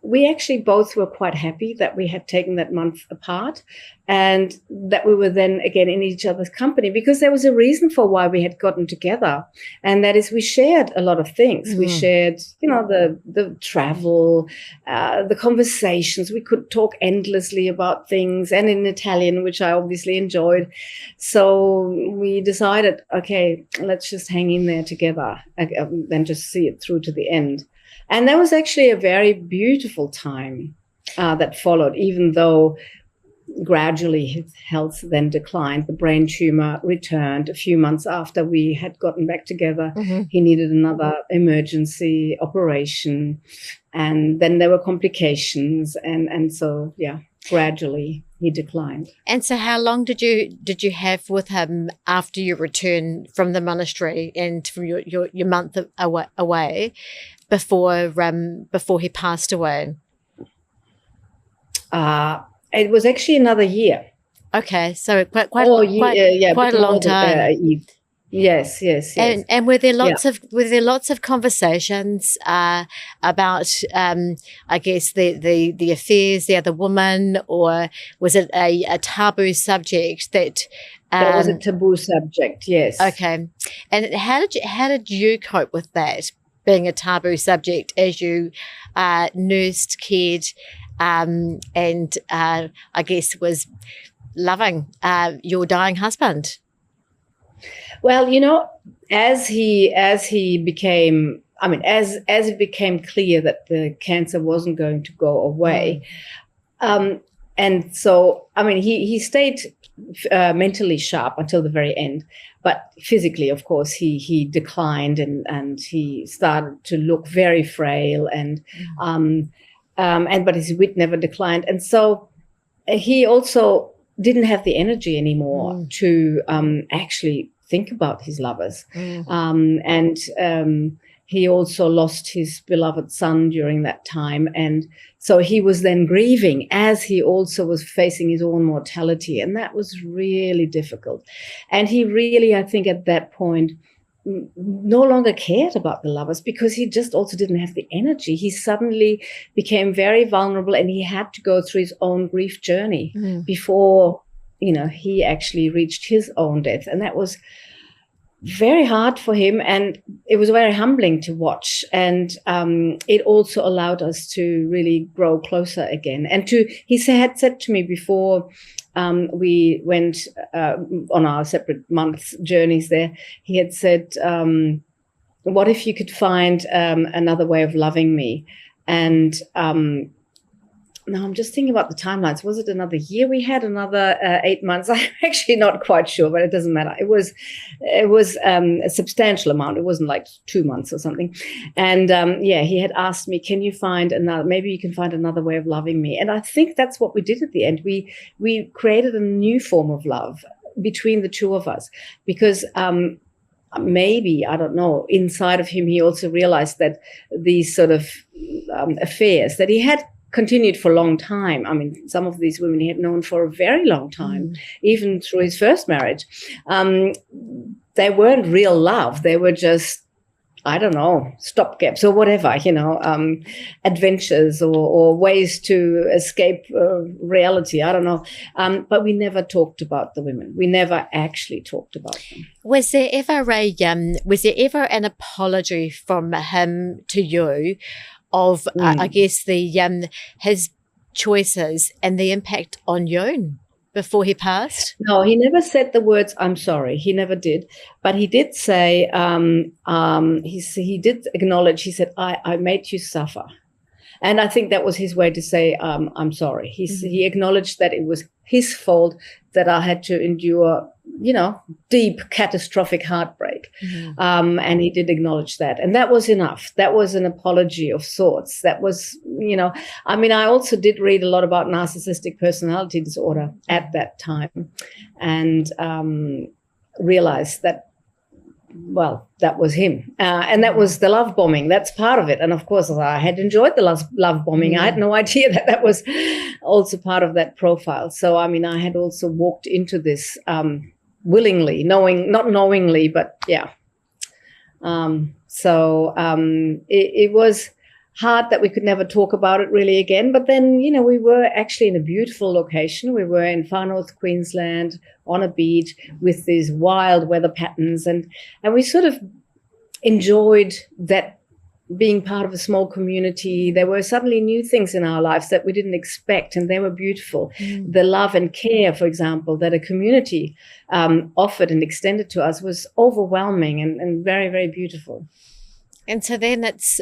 we actually both were quite happy that we had taken that month apart and that we were then again in each other's company, because there was a reason for why we had gotten together. And that is, we shared a lot of things. We shared, the travel, the conversations. We could talk endlessly about things, and in Italian, which I obviously enjoyed. So we decided, okay, let's just hang in there together and just see it through to the end. And that was actually a very beautiful time that followed, even though gradually his health then declined. The brain tumor returned a few months after we had gotten back together. He needed another emergency operation, and then there were complications, and so gradually he declined. And so how long did you have with him after your return from the monastery and from your month away before he passed away? It was actually another year. Okay, so quite a long time. Yes. And were there lots of conversations about I guess the affairs, the other woman, or was it a taboo subject that? That was a taboo subject. Yes. Okay, and how did you cope with that, being a taboo subject as you nursed, cared, and I guess was loving your dying husband? Well, as it became clear that the cancer wasn't going to go away, and so he stayed mentally sharp until the very end, but physically, of course, he declined and he started to look very frail, but his wit never declined, and so he also didn't have the energy anymore to actually think about his lovers. He also lost his beloved son during that time. And so he was then grieving as he also was facing his own mortality. And that was really difficult. And he really, I think at that point, no longer cared about the lovers, because he just also didn't have the energy. He suddenly became very vulnerable, and he had to go through his own grief journey before he actually reached his own death. And that was very hard for him, and it was very humbling to watch. And it also allowed us to really grow closer again. And he had said to me before we went on our separate month journeys there, he had said, what if you could find another way of loving me? And now I'm just thinking about the timelines. Was it another year? We had another 8 months. I'm actually not quite sure, but it doesn't matter. It was a substantial amount. It wasn't like 2 months or something. And he had asked me, can you find maybe you can find another way of loving me? And I think that's what we did at the end. We created a new form of love between the two of us, because maybe, I don't know, inside of him, he also realized that these sort of affairs that he had continued for a long time. Some of these women he had known for a very long time, even through his first marriage. They weren't real love. They were just, I don't know, stopgaps or whatever, adventures or ways to escape reality. I don't know. But we never talked about the women. We never actually talked about them. Was there ever an apology from him to you of, I guess, his choices and the impact on you before he passed? No, he never said the words, I'm sorry. He never did. But he did say, he did acknowledge, he said, I made you suffer. And I think that was his way to say, I'm sorry. He acknowledged that it was his fault that I had to endure, deep, catastrophic heartbreak. And he did acknowledge that. And that was enough. That was an apology of sorts. That was, I also did read a lot about narcissistic personality disorder at that time, and realized that, well, that was him. And that was the love bombing. That's part of it. And of course, I had enjoyed the love bombing. I had no idea that was also part of that profile. So, I had also walked into this willingly, not knowingly, but yeah. It was hard that we could never talk about it really again. But then, we were actually in a beautiful location. We were in far north Queensland on a beach with these wild weather patterns. And we sort of enjoyed that, being part of a small community. There were suddenly new things in our lives that we didn't expect, and they were beautiful. The love and care, for example, that a community offered and extended to us was overwhelming and very, very beautiful. And so then it's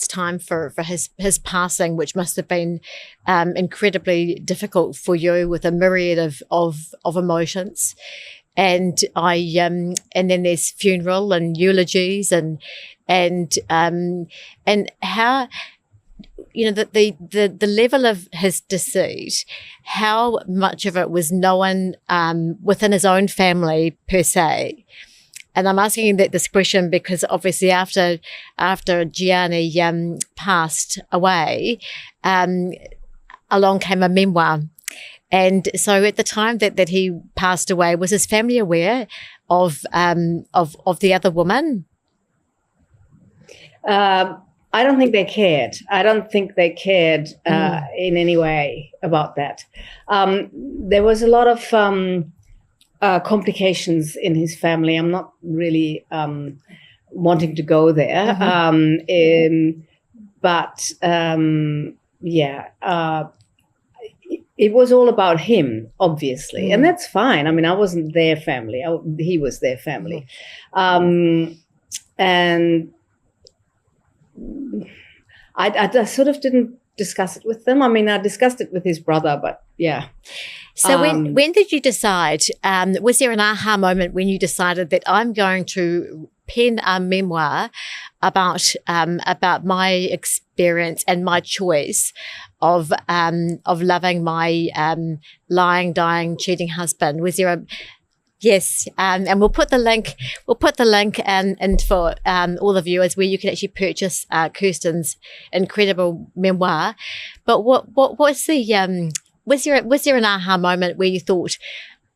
time for his passing, which must have been incredibly difficult for you, with a myriad of emotions. And and then there's funeral and eulogies and how, the level of his deceit, how much of it was known within his own family per se. And I'm asking this question because obviously after Gianni passed away, along came a memoir. And so at the time that he passed away, was his family aware of the other woman? I don't think they cared. In any way about that. There was a lot of complications in his family. I'm not really wanting to go there. It was all about him, obviously, and that's fine. I mean, I wasn't their family. He was their family. And I sort of didn't discuss it with them. I mean, I discussed it with his brother, but yeah. So when did you decide, was there an aha moment when you decided that I'm going to pen a memoir about my experience and my choice of loving my lying, dying, cheating husband? Was there a yes? And we'll put the link in for all the viewers where you can actually purchase Kerstin's incredible memoir. But what's the was there an aha moment where you thought,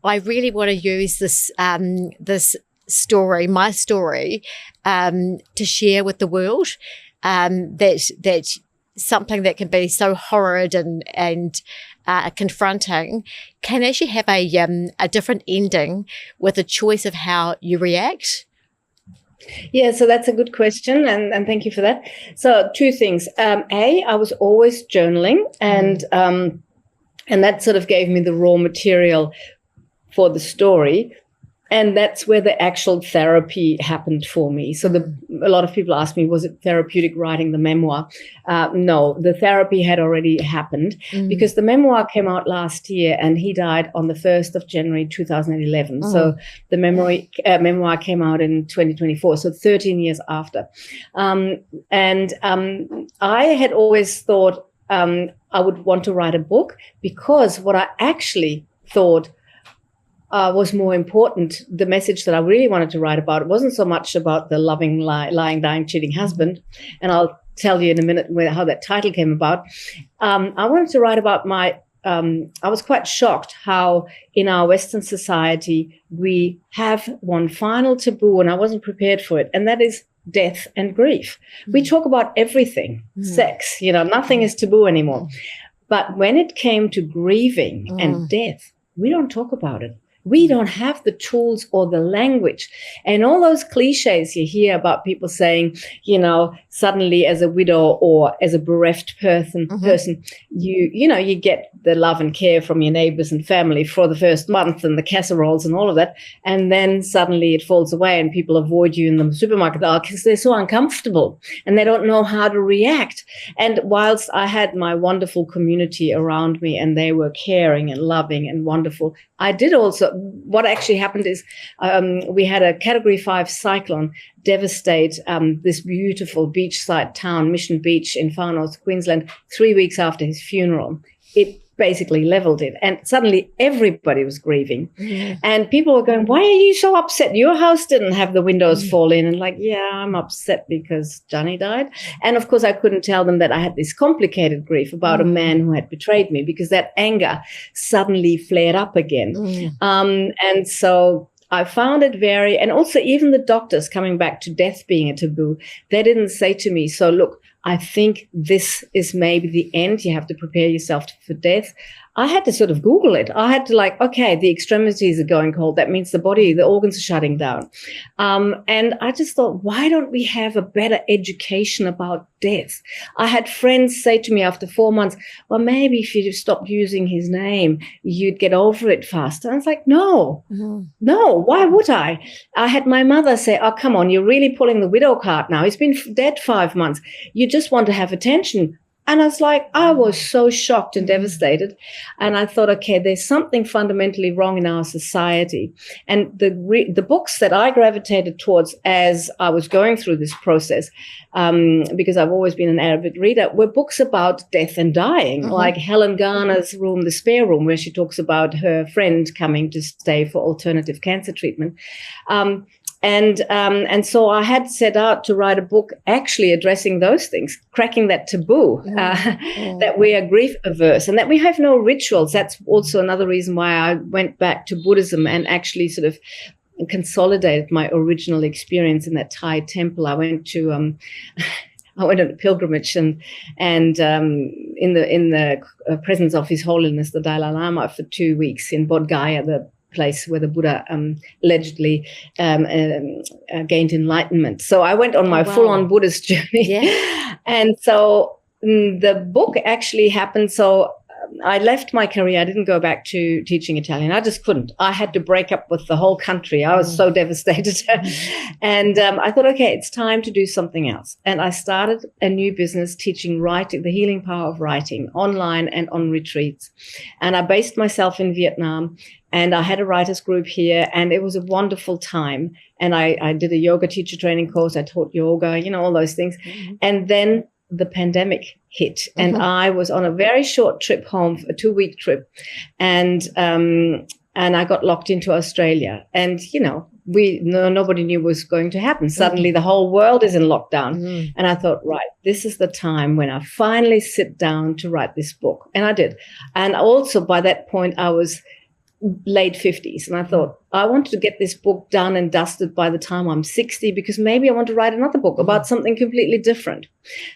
I really want to use this story, my story, to share with the world, that something that can be so horrid and confronting can actually have a different ending with a choice of how you react? Yeah, so that's a good question, and thank you for that. So two things. I was always journaling, and that sort of gave me the raw material for the story. And that's where the actual therapy happened for me. So a lot of people ask me, was it therapeutic writing the memoir? No, the therapy had already happened because the memoir came out last year and he died on the 1st of January 2011. So the memoir came out in 2024, so 13 years after. I had always thought I would want to write a book, because what I actually thought was more important, the message that I really wanted to write about, it wasn't so much about the loving, lying, dying, cheating husband, and I'll tell you in a minute how that title came about. I wanted to write about I was quite shocked how in our Western society we have one final taboo, and I wasn't prepared for it, and that is death and grief. We talk about everything, sex, nothing is taboo anymore. But when it came to grieving and death, we don't talk about it. We don't have the tools or the language. And all those cliches you hear about people saying, suddenly as a widow or as a bereft person, you get the love and care from your neighbors and family for the first month and the casseroles and all of that. And then suddenly it falls away and people avoid you in the supermarket because they're so uncomfortable and they don't know how to react. And whilst I had my wonderful community around me and they were caring and loving and wonderful, I did also, what actually happened is we had a Category 5 cyclone devastate this beautiful beachside town, Mission Beach in far north Queensland, 3 weeks after his funeral. It basically leveled it. And suddenly everybody was grieving. And people were going, why are you so upset? Your house didn't have the windows fall in. And yeah, I'm upset because Johnny died. And of course, I couldn't tell them that I had this complicated grief about a man who had betrayed me, because that anger suddenly flared up again. And so I found it and also even the doctors, coming back to death being a taboo, they didn't say to me, so look, I think this is maybe the end. You have to prepare yourself for death. I had to sort of Google it. I had to okay, the extremities are going cold. That means the body, the organs are shutting down. And I just thought, why don't we have a better education about death? I had friends say to me after 4 months, well, maybe if you stopped using his name, you'd get over it faster. I was like, no, why would I? I had my mother say, oh, come on, you're really pulling the widow card now. He's been dead 5 months. You just want to have attention. And I was so shocked and devastated. And I thought, okay, there's something fundamentally wrong in our society. And the books that I gravitated towards as I was going through this process, because I've always been an avid reader, were books about death and dying, like Helen Garner's Room, The Spare Room, where she talks about her friend coming to stay for alternative cancer treatment. And so I had set out to write a book actually addressing those things, cracking that taboo, that we are grief averse and that we have no rituals. That's also another reason why I went back to Buddhism and actually sort of consolidated my original experience in that Thai temple. I went on a pilgrimage and in the presence of His Holiness the Dalai Lama for 2 weeks in Bodh Gaya, the place where the Buddha allegedly gained enlightenment. So I went on my full-on Buddhist journey. Yeah. And so the book actually happened. So I left my career. I didn't go back to teaching Italian. I just couldn't. I had to break up with the whole country. I was so devastated. And I thought, okay, it's time to do something else. And I started a new business teaching writing, the healing power of writing, online and on retreats. And I based myself in Vietnam. And I had a writers group here, and it was a wonderful time. And I did a yoga teacher training course. I taught yoga, all those things. And then the pandemic hit, and I was on a very short trip home, a 2-week trip, and I got locked into Australia. And nobody knew what was going to happen. Suddenly, the whole world is in lockdown, and I thought, right, this is the time when I finally sit down to write this book, and I did. And also by that point, I was late 50s. And I thought, I wanted to get this book done and dusted by the time I'm 60, because maybe I want to write another book about something completely different.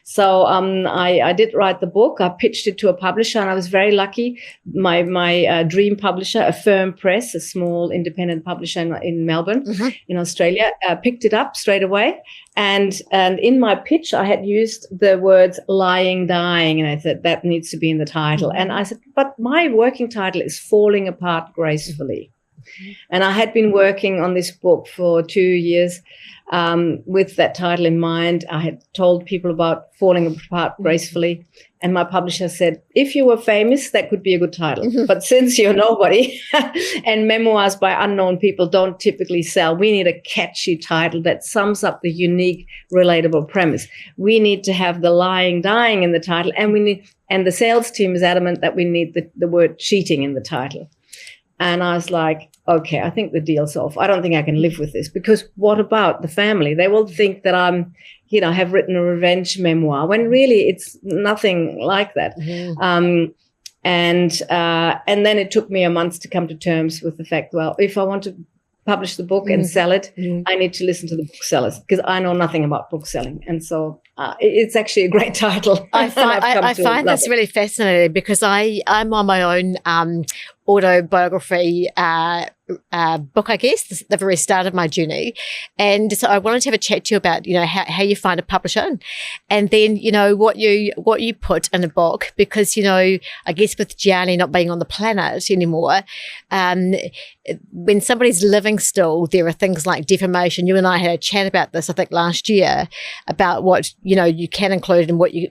So I did write the book. I pitched it to a publisher, and I was very lucky. My dream publisher, Affirm Press, a small independent publisher in Melbourne, in Australia, picked it up straight away. And in my pitch, I had used the words lying, dying, and I said, that needs to be in the title. And I said, but my working title is Falling Apart Gracefully. And I had been working on this book for 2 years with that title in mind. I had told people about Falling Apart Gracefully. And my publisher said, if you were famous, that could be a good title. But since you're nobody and memoirs by unknown people don't typically sell, we need a catchy title that sums up the unique, relatable premise. We need to have the lying, dying in the title. And the sales team is adamant that we need the word cheating in the title. And I was like, okay, I think the deal's off. I don't think I can live with this, because what about the family? They will think that I'm, have written a revenge memoir, when really it's nothing like that. And then it took me a month to come to terms with the fact, well, if I want to publish the book and sell it, I need to listen to the booksellers, because I know nothing about book selling. And so it's actually a great title. I find this really fascinating, because I'm on my own autobiography book, I guess, the very start of my journey. And so I wanted to have a chat to you about, how you find a publisher, and then, what you put in a book, because, I guess with Gianni not being on the planet anymore, when somebody's living still, there are things like defamation. You and I had a chat about this, I think, last year, about what, you can include and what you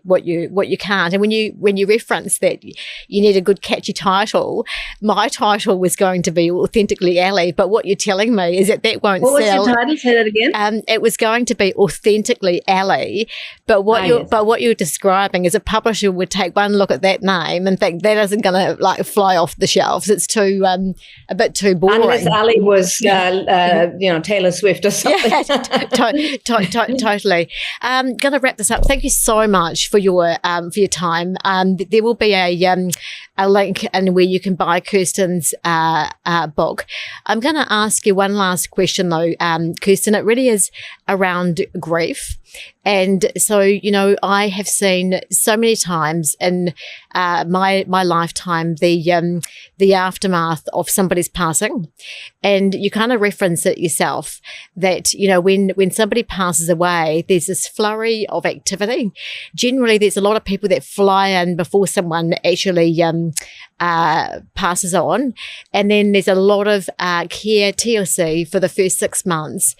can't. And when you reference that you need a good catchy title, my title was going to be Authentically Ali, but what you're telling me is that won't sell. What was your title? Say that again. It was going to be Authentically Ali, but what you're describing is a publisher would take one look at that name and think that isn't going to fly off the shelves. It's too a bit too boring. Unless Ali was Taylor Swift or something. Yeah, totally. Going to wrap this up. Thank you so much for your time. There will be a link in where you can buy Kerstin Kerstin's book. I'm going to ask you one last question, though, Kerstin. It really is around grief. And so, I have seen so many times in my lifetime the aftermath of somebody's passing, and you kind of reference it yourself that when somebody passes away, there's this flurry of activity. Generally, there's a lot of people that fly in before someone actually passes on, and then there's a lot of care TLC for the first 6 months,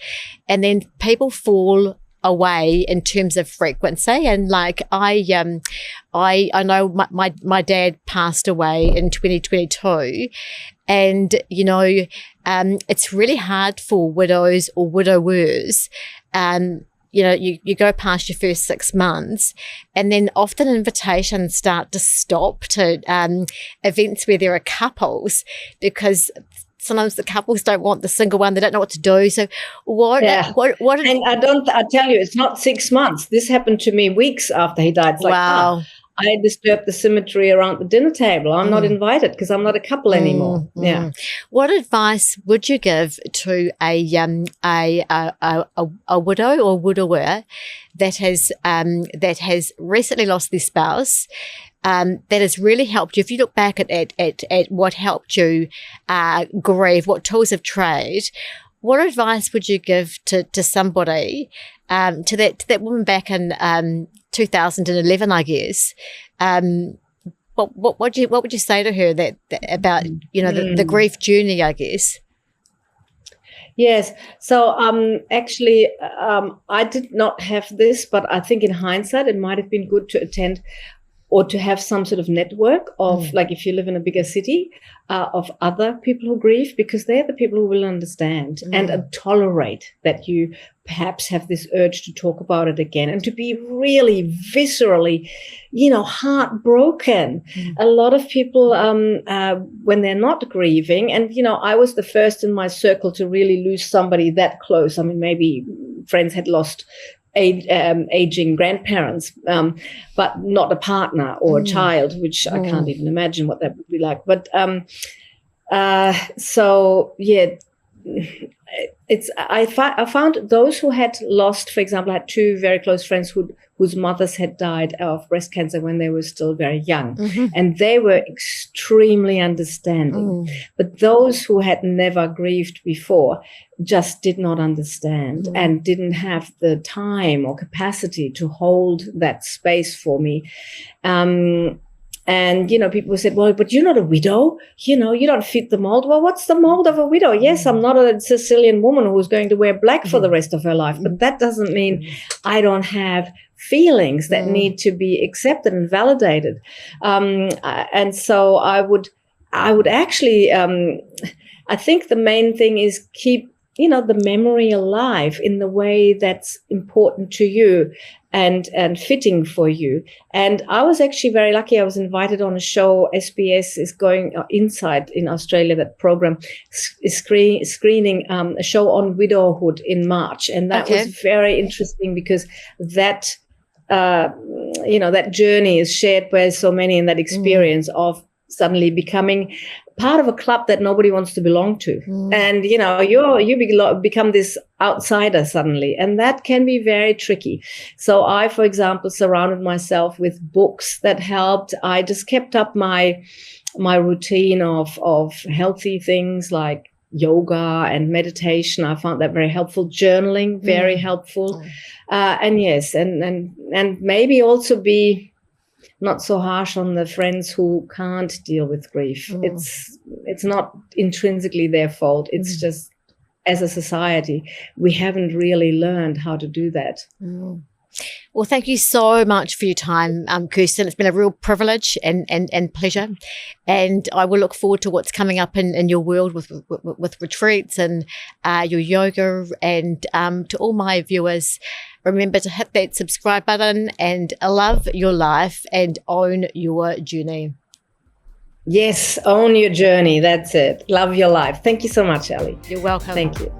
and then people fall away in terms of frequency. And like I know my dad passed away in 2022, and it's really hard for widows or widowers. You go past your first 6 months, and then often invitations start to stop to events where there are couples, because sometimes the couples don't want the single one. They don't know what to do. So what? Yeah. What? And I tell you, it's not 6 months. This happened to me weeks after he died. It's like, wow. I disturbed the symmetry around the dinner table. I'm not invited because I'm not a couple anymore. Yeah. What advice would you give to a widow or widower that has recently lost their spouse? That has really helped you. If you look back at what helped you grieve, what tools of trade, what advice would you give to somebody, to that woman back in 2011, I guess? What would you say to her that about the grief journey, I guess? Yes. So actually, I did not have this, but I think in hindsight, it might have been good to attend or to have some sort of network of, like if you live in a bigger city, of other people who grieve, because they're the people who will understand and tolerate that you perhaps have this urge to talk about it again and to be really viscerally, heartbroken. A lot of people, when they're not grieving, and, I was the first in my circle to really lose somebody that close. I mean, maybe friends had lost aging grandparents, but not a partner or a child, which I can't even imagine what that would be like. But so yeah, I found those who had lost, for example, I had two very close friends whose mothers had died of breast cancer when they were still very young, and they were extremely understanding. But those who had never grieved before just did not understand and didn't have the time or capacity to hold that space for me. And, people said, well, but you're not a widow. You don't fit the mold. Well, what's the mold of a widow? Yes, I'm not a Sicilian woman who's going to wear black for the rest of her life. But that doesn't mean I don't have feelings that need to be accepted and validated. And so I would actually, I think the main thing is keep, the memory alive in the way that's important to you and fitting for you. And I was actually very lucky. I was invited on a show. SBS is going Inside in Australia. That program is screening a show on widowhood in March. And that was very interesting because that, that journey is shared by so many, and that experience of suddenly becoming part of a club that nobody wants to belong to. And, you become this outsider suddenly, and that can be very tricky. So I, for example, surrounded myself with books that helped. I just kept up my routine of healthy things like yoga and meditation. I found that very helpful. Journaling, very helpful. And yes, and maybe also be not so harsh on the friends who can't deal with grief. It's not intrinsically their fault. It's just, as a society, we haven't really learned how to do that. Well, thank you so much for your time, Kerstin. It's been a real privilege and pleasure. And I will look forward to what's coming up in your world with retreats and your yoga. And to all my viewers, remember to hit that subscribe button and love your life and own your journey. Yes, own your journey. That's it. Love your life. Thank you so much, Ellie. You're welcome. Thank you.